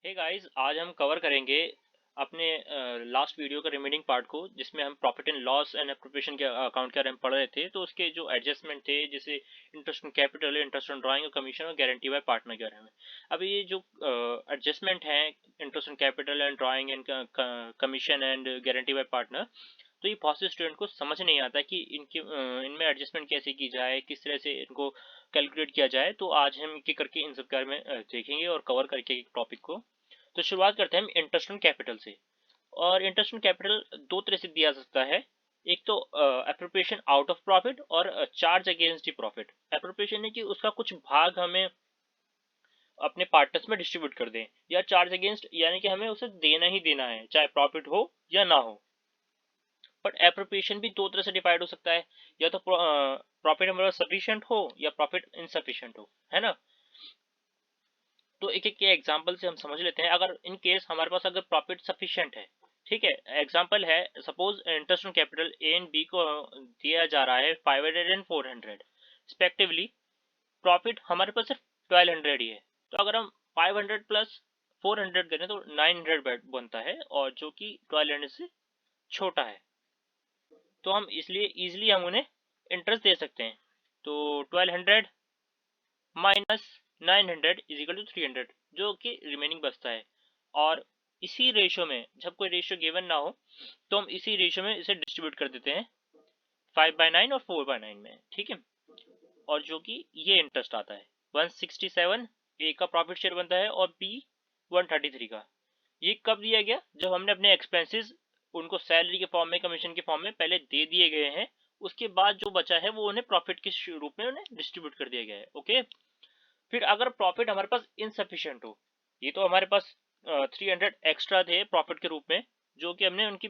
Hey guys, आज हम cover करेंगे अपने लास्ट वीडियो का रिमेनिंग पार्ट को, जिसमें हम profit and loss and appropriation के अकाउंट के बारे में पढ़ रहे थे। तो उसके जो एडजस्टमेंट थे, जैसे interest on capital, interest on drawing और कमीशन और गारंटी बाय पार्टनर के बारे में। अभी ये जो एडजस्टमेंट है, interest on capital and drawing and commission and guarantee bye partner, तो ये बहुत से स्टूडेंट को समझ नहीं आता कि इनमें एडजस्टमेंट कैसे की जाए, किस तरह से इनको कैलकुलेट किया जाए। तो आज हम एक एक करके इन सब के बारे में देखेंगे और कवर करके एक टॉपिक को। तो शुरुआत करते हैं हम इंटरेस्ट ऑन कैपिटल से। और इंटरेस्ट ऑन कैपिटल दो तरह से दिया जा सकता है। एक तो एप्रोप्रिएशन आउट ऑफ प्रॉफिट और charge against the profit. Appropriation है कि उसका कुछ भाग हमें अपने पार्टनर्स में डिस्ट्रीब्यूट कर दें, या चार्ज अगेंस्ट यानी कि हमें उसे देना ही देना है, चाहे प्रॉफिट हो या ना हो। बट एप्रोप्रिएशन भी दो तरह से डिवाइड हो सकता है, या तो प्रॉफिट हमारा सफिशिएंट हो या प्रॉफिट इनसफिशिएंट हो, है ना। तो एक एक के एग्जांपल से हम समझ लेते हैं। अगर इन केस हमारे पास अगर प्रॉफिट सफिशिएंट है, ठीक है, एग्जांपल है, suppose interest on capital A and B को दिया जा रहा है 500 एंड 400 रिस्पेक्टिवली। प्रॉफिट हमारे पास सिर्फ 1200 ही है। तो अगर हम 500 प्लस 400 करें तो 900 बनता है, और जो कि 1200 से छोटा है। तो हम इसलिए इजिली हम उन्हें इंटरेस्ट दे सकते हैं। तो 1200 माइनस 900 इज इक्वल टू 300, जो कि रिमेनिंग बचता है। और इसी रेशियो में, जब कोई रेशियो गिवन ना हो, तो हम इसी रेशियो में इसे डिस्ट्रीब्यूट कर देते हैं 5/9 और 4/9 में, ठीक है। और जो कि ये इंटरेस्ट आता है 167, ए का प्रॉफिट शेयर बनता है, और बी 133 का। ये कब दिया गया? जब हमने अपने एक्सपेंसेस उनको सैलरी के फॉर्म में, कमीशन के फॉर्म में पहले दे दिए गए हैं। उसके बाद जो बचा है वो उन्हें प्रॉफिट के रूप में उन्हें डिस्ट्रीब्यूट कर दिया गया है। ओके। फिर अगर प्रॉफिट हमारे पास इनसफिशिएंट हो, ये तो हमारे पास 300 एक्स्ट्रा थे प्रॉफिट के रूप में, जो कि हमने उनकी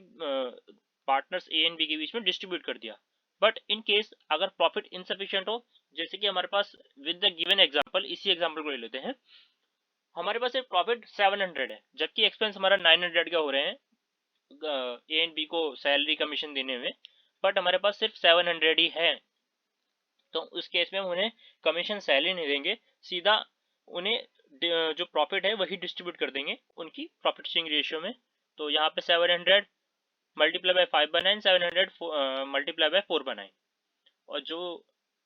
पार्टनर्स ए एंड बी के बीच में डिस्ट्रीब्यूट कर दिया। बट इन केस अगर प्रॉफिट इनसफिशिएंट हो, जैसे कि हमारे पास विद द गिवन एग्जांपल, इसी एग्जांपल को ले लेते हैं। हमारे पास एक प्रॉफिट 700 है, जबकि एक्सपेंस हमारा 900 का हो रहे हैं ए एंड बी को सैलरी कमीशन देने में। बट हमारे पास सिर्फ 700 ही है। तो उस केस में हम उन्हें कमीशन सैलरी नहीं देंगे, सीधा उन्हें जो प्रॉफिट है वही डिस्ट्रीब्यूट कर देंगे उनकी प्रॉफिट शेयरिंग रेशियो में। तो यहाँ पे 700 मल्टीप्लाई बाय 5/9, 700 मल्टीप्लाई बाय 4/9। और जो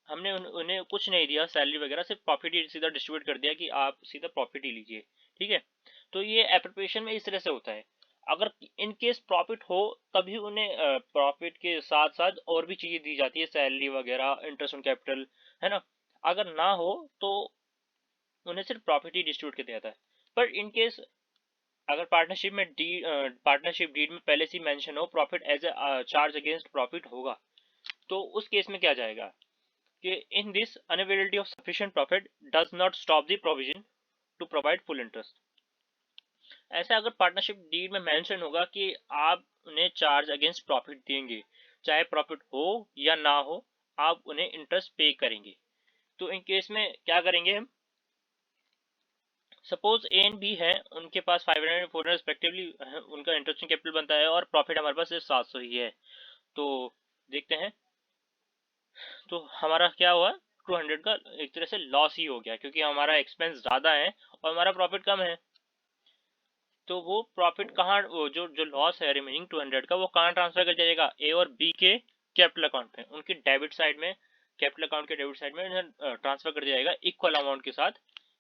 हमने उन्हें कुछ नहीं दिया सैलरी वगैरह, सिर्फ प्रॉफिट ही सीधा डिस्ट्रीब्यूट कर दिया कि आप सीधा प्रॉफिट ही लीजिए, ठीक है। तो ये एप्रोप्रिएशन में इस तरह से होता है। अगर इन केस प्रॉफिट हो, तभी उन्हें प्रॉफिट के साथ साथ और भी चीजें दी जाती है, सैलरी वगैरह, इंटरेस्ट ऑन कैपिटल, है ना। अगर ना हो तो उन्हें सिर्फ प्रॉफिट ही डिस्ट्रीब्यूट कर दिया जाता है। पर इन केस अगर पार्टनरशिप डीड में पहले से मेंशन हो profit as a charge against profit होगा, तो उस केस में क्या जाएगा कि in this unavailability of sufficient profit does not stop the provision to provide full interest. ऐसा अगर पार्टनरशिप डीड में मेंशन होगा कि आप उन्हें चार्ज अगेंस्ट प्रॉफिट देंगे, चाहे प्रॉफिट हो या ना हो, आप उन्हें इंटरेस्ट पे करेंगे। तो इन केस में क्या करेंगे हम? सपोज ए एंड बी है, उनके पास 500 400 रिस्पेक्टिवली उनका इंटरेस्ट कैपिटल बनता है, और प्रॉफिट हमारे पास सिर्फ 700 ही है। तो देखते हैं, तो हमारा क्या हुआ, 200 का एक तरह से लॉस ही हो गया, क्योंकि हमारा एक्सपेंस ज़्यादा है और हमारा प्रॉफिट कम है। तो वो प्रॉफिट कहाँ, वो जो लॉस है रिमेनिंग 200 का, वो कहाँ ट्रांसफर कर जाएगा? ए और बी के कैपिटल अकाउंट में, उनकी डेबिट साइड में, कैपिटल अकाउंट के डेबिट साइड में ट्रांसफर कर दिया जाएगा इक्वल अमाउंट के साथ,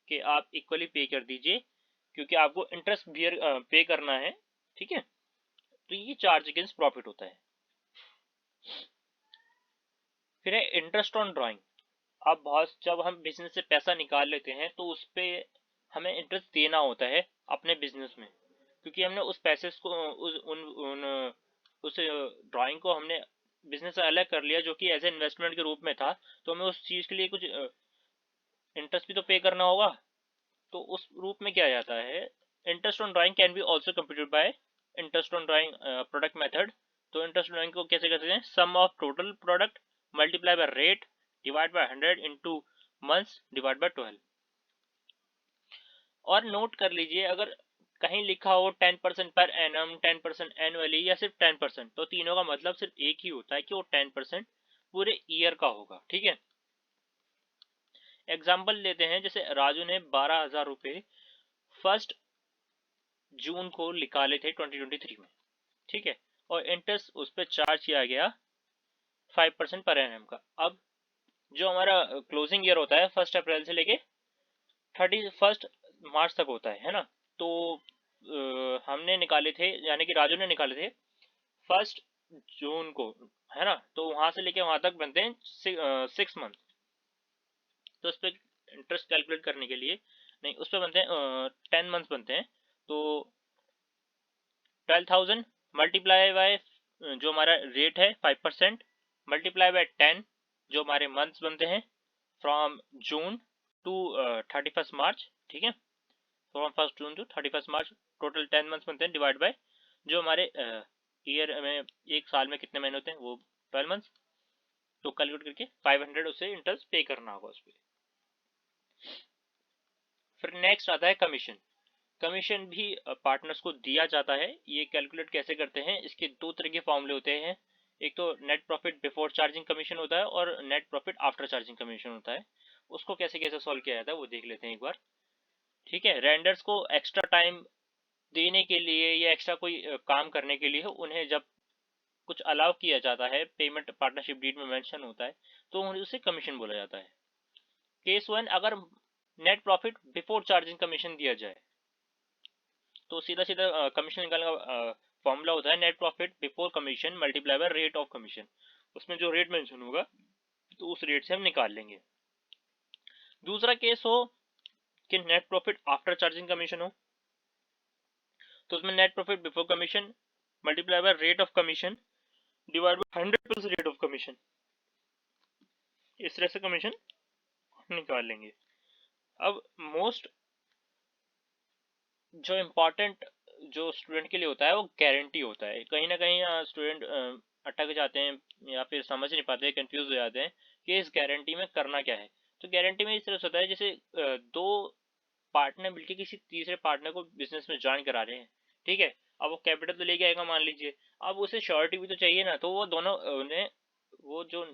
कि आप इक्वली पे कर दीजिए, क्योंकि आपको इंटरेस्ट पे करना है, ठीक है। तो ये चार्ज अगेंस्ट प्रॉफिट होता है। फिर है इंटरेस्ट ऑन ड्राइंग। अब बहुत, जब हम बिजनेस से पैसा निकाल लेते हैं तो उस पे हमें इंटरेस्ट देना होता है अपने बिजनेस में, क्योंकि हमने उस पैसे को, उस ड्राइंग को हमने बिजनेस से अलग कर लिया, जो कि एज ए इन्वेस्टमेंट के रूप में था। तो हमें उस चीज़ के लिए कुछ इंटरेस्ट भी तो पे करना होगा। तो उस रूप में क्या जाता है, interest on drawing can be also computed by interest on drawing product method. तो इंटरेस्ट ऑन ड्राइंग को कैसे करते हैं? Sum of total product multiply by rate divide by 100 into months divide by 12। और नोट कर लीजिए, अगर कहीं लिखा हो 10% पर एनम, 10% एनुअली, या सिर्फ 10%, तो तीनों का मतलब सिर्फ एक ही होता है कि वो 10% पूरे ईयर का होगा, ठीक है। एग्जाम्पल लेते हैं, जैसे राजू ने 12,000 रुपये फर्स्ट जून को निकाले थे 2023 में, ठीक है, और इंटरेस्ट उस पर चार्ज किया गया 5% पर एनम का। अब जो हमारा क्लोजिंग ईयर होता है 1 अप्रैल से लेके 31 मार्च तक होता है ना। तो हमने निकाले थे, यानी कि राजू ने निकाले थे 1 जून को, है ना। तो वहां से लेके वहां तक बनते हैं 6 मंथ। तो उस पर इंटरेस्ट कैलकुलेट करने के लिए, नहीं, उस पर बनते हैं 10 मंथ बनते हैं। तो 12,000 मल्टीप्लाई बाय जो हमारा रेट है 5%, मल्टीप्लाई बाय 10 जो हमारे मंथ्स बनते हैं फ्रॉम जून टू 31 मार्च, ठीक है, from 1 June to 31 March, total 10 months बनते हैं, डिवाइड बाय जो हमारे ईयर में, एक साल में कितने महीने होते हैं, वो 12 मंथ्स। तो कैलकुलेट करके 500 उसे इंटरेस्ट पे करना होगा उस पर। फिर नेक्स्ट आता है कमीशन। कमीशन भी पार्टनर्स को दिया जाता है। ये कैलकुलेट कैसे करते हैं, इसके दो तरह के फॉर्मूले होते हैं। एक तो net profit before charging commission होता है और net profit after charging commission होता है। उसको कैसे कैसे सॉल्व किया जाता है वो देख लेते हैं एक बार, ठीक है। रेंडर्स को एक्स्ट्रा टाइम देने के लिए या एक्स्ट्रा कोई काम करने के लिए उन्हें जब कुछ अलाउ किया जाता है, पेमेंट पार्टनरशिप डीड में मेंशन होता है, तो उसे कमीशन बोला जाता है। केस 1, अगर net profit before charging commission दिया जाए तो सीधा सीधा कमीशन निकालने का फॉर्मूला होता है net profit before commission multiply by rate of commission. उसमें जो रेट मेंशन होगा तो उस रेट से हम निकाल लेंगे। दूसरा केस हो कि net profit after charging commission हो, तो उसमें net profit before commission multiply by rate of commission divide by 100 rate of commission, इस तरह से कमीशन निकाल लेंगे। अब मोस्ट जो इम्पोर्टेंट जो स्टूडेंट के लिए होता है वो गारंटी होता है। कहीं ना कहीं स्टूडेंट अटक जाते हैं या फिर समझ नहीं पाते, कंफ्यूज हो जाते हैं कि इस गारंटी में करना क्या है। तो गारंटी में इस तरह से होता है जैसे दो पार्टनर मिलकर किसी तीसरे पार्टनर को बिजनेस में ज्वाइन करा रहे हैं, ठीक है। अब वो कैपिटल तो लेके आएगा मान लीजिए, अब उसे श्योरिटी भी तो चाहिए ना। तो वो दोनों उन्हें, वो जो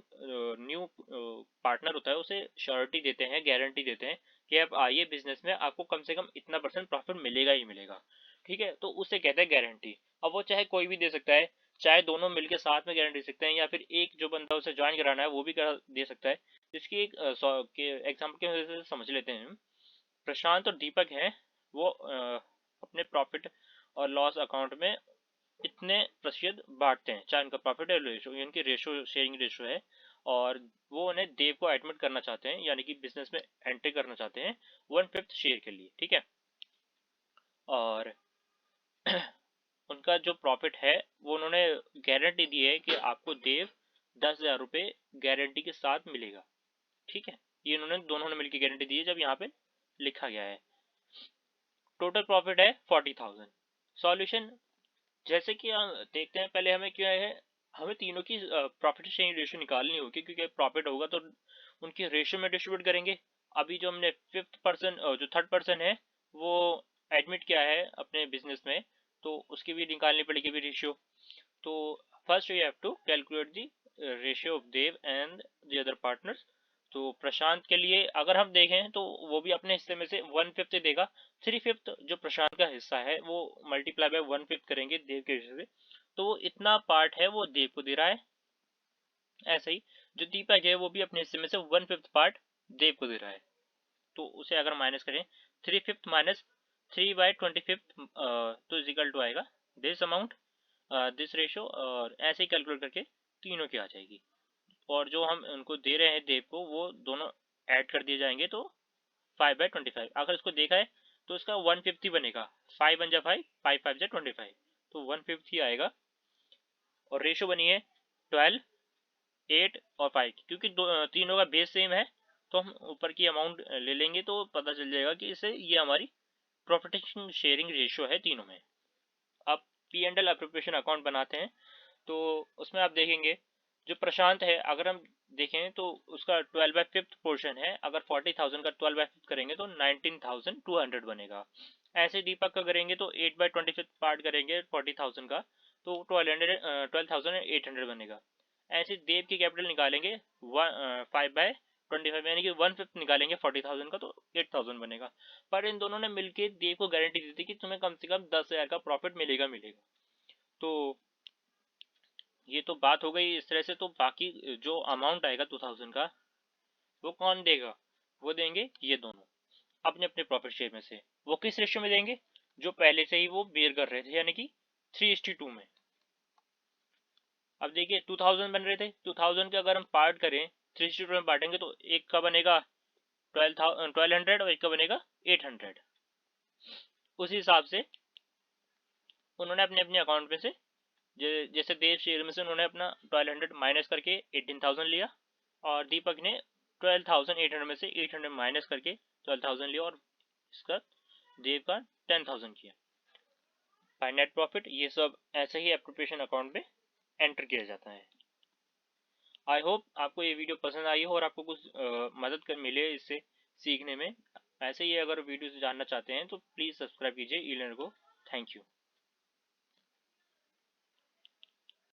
न्यू पार्टनर होता है उसे श्योरिटी देते हैं, गारंटी देते हैं कि आप आइए बिजनेस में, आपको कम से कम इतना परसेंट प्रॉफिट मिलेगा ही मिलेगा, ठीक है। तो उसे कहते हैं गारंटी। अब वो चाहे कोई भी दे सकता है, चाहे दोनों मिलकर साथ में गारंटी दे सकते हैं, या फिर एक जो बंदा उसे ज्वाइन कराना है वो भी दे सकता है। इसकी एक एग्जाम्पल की वजह से समझ लेते हैं। प्रशांत और दीपक हैं, वो अपने प्रॉफिट और लॉस अकाउंट में इतने प्रतिशत बांटते हैं, चाहे उनका प्रॉफिट है रेशो, उनकी रेशो शेयरिंग रेशो है, और वो उन्हें देव को एडमिट करना चाहते हैं, यानी कि बिजनेस में एंट्री करना चाहते हैं 1/5 शेयर के लिए, ठीक है। और उनका जो प्रॉफिट है वो उन्होंने गारंटी दी है कि आपको देव 10,000 रुपये गारंटी के साथ मिलेगा, ठीक है। ये उन्होंने दोनों ने मिलकर गारंटी दी है, जब यहाँ पे लिखा गया है। टोटल प्रॉफिट है 40,000। सॉल्यूशन जैसे कि हम देखते हैं, पहले हमें क्या है, हमें तीनों की प्रॉफिट शेयरिंग रेशियो निकालनी होगी, क्योंकि प्रॉफिट होगा तो उनकी रेशियो में डिस्ट्रीब्यूट करेंगे। अभी जो हमने 5th पर्सन जो 3rd पर्सन है वो एडमिट किया है अपने बिजनेस में, तो उसकी भी निकालनी पड़ेगी भी रेशियो। तो first you have to calculate the ratio of Dev and the other partners. तो प्रशांत के लिए अगर हम देखें तो वो भी अपने हिस्से में से 1/5 देगा। 3/5 जो प्रशांत का हिस्सा है वो मल्टीप्लाई बाय 1/5 करेंगे देव के हिस्से से, तो वो इतना पार्ट है वो देव को दे रहा है। ऐसे ही जो दीपक है वो भी अपने हिस्से में से 1/5 पार्ट देव को दे रहा है। तो उसे अगर माइनस करें 3/5 माइनस 3/25 तो इजिकल टू आएगा दिस अमाउंट, दिस रेशो, और ऐसे ही कैलकुलेट करके तीनों की आ जाएगी। और जो हम उनको दे रहे हैं देव को वो दोनों ऐड कर दिए जाएंगे, तो 5/25। अगर इसको देखा है तो इसका 1/5 बनेगा, 5 1 जा 5, 5 5 जा 25, तो 1/5 ही आएगा। और रेशो बनी है 12, 8 और 5, क्योंकि तीनों का बेस सेम है तो हम ऊपर की अमाउंट ले लेंगे तो पता चल जाएगा कि इससे ये हमारी प्रॉफिट शेयरिंग रेशियो है तीनों में। अब P&L अप्रोप्रिएशन अकाउंट बनाते हैं, तो उसमें आप देखेंगे जो प्रशांत है, अगर हम देखें तो उसका 12/5 पोर्शन है। अगर 40,000 का 12/5 करेंगे तो 19,200 बनेगा। ऐसे दीपक का करेंगे तो 8/25 पार्ट करेंगे 40,000 का, तो 12,800 बनेगा। ऐसे देव की कैपिटल निकालेंगे 5/25 25 यानी कि 1/5 निकालेंगे 40,000 का तो 8,000 बनेगा। पर इन दोनों ने मिलके देव को गारंटी दी थी कि तुम्हें कम से कम 10,000 का प्रॉफिट मिलेगा मिलेगा। तो ये तो बात हो गई इस तरह से। तो बाकी जो अमाउंट आएगा 2,000 का वो कौन देगा? वो देंगे ये दोनों अपने अपने प्रॉफिट शेयर में से। वो किस रेशियो में देंगे? जो पहले से ही वो बेयर कर रहे थे, यानी कि 3:2 में। अब देखिए 2000 बन रहे थे, 2000 के अगर हम पार्ट करें 3:2 में बांटेंगे तो एक का बनेगा 1200 और एक का बनेगा 800। उसी हिसाब से उन्होंने अपने अपने अकाउंट में से जैसे देव शेयर में से उन्होंने अपना 1200 माइनस करके 18,000 लिया, और दीपक ने 12,800 में से 800 माइनस करके 12,000 लिया, और इसका देव का 10,000 किया बाय नेट प्रॉफिट। ये सब ऐसे ही एप्रोप्रिएशन अकाउंट में एंटर किया जाता है। आई होप आपको ये वीडियो पसंद आई हो और आपको कुछ मदद कर मिले इससे सीखने में। ऐसे ही अगर वीडियो से जानना चाहते हैं तो प्लीज़ सब्सक्राइब कीजिए ई लर्नर को। Thank you.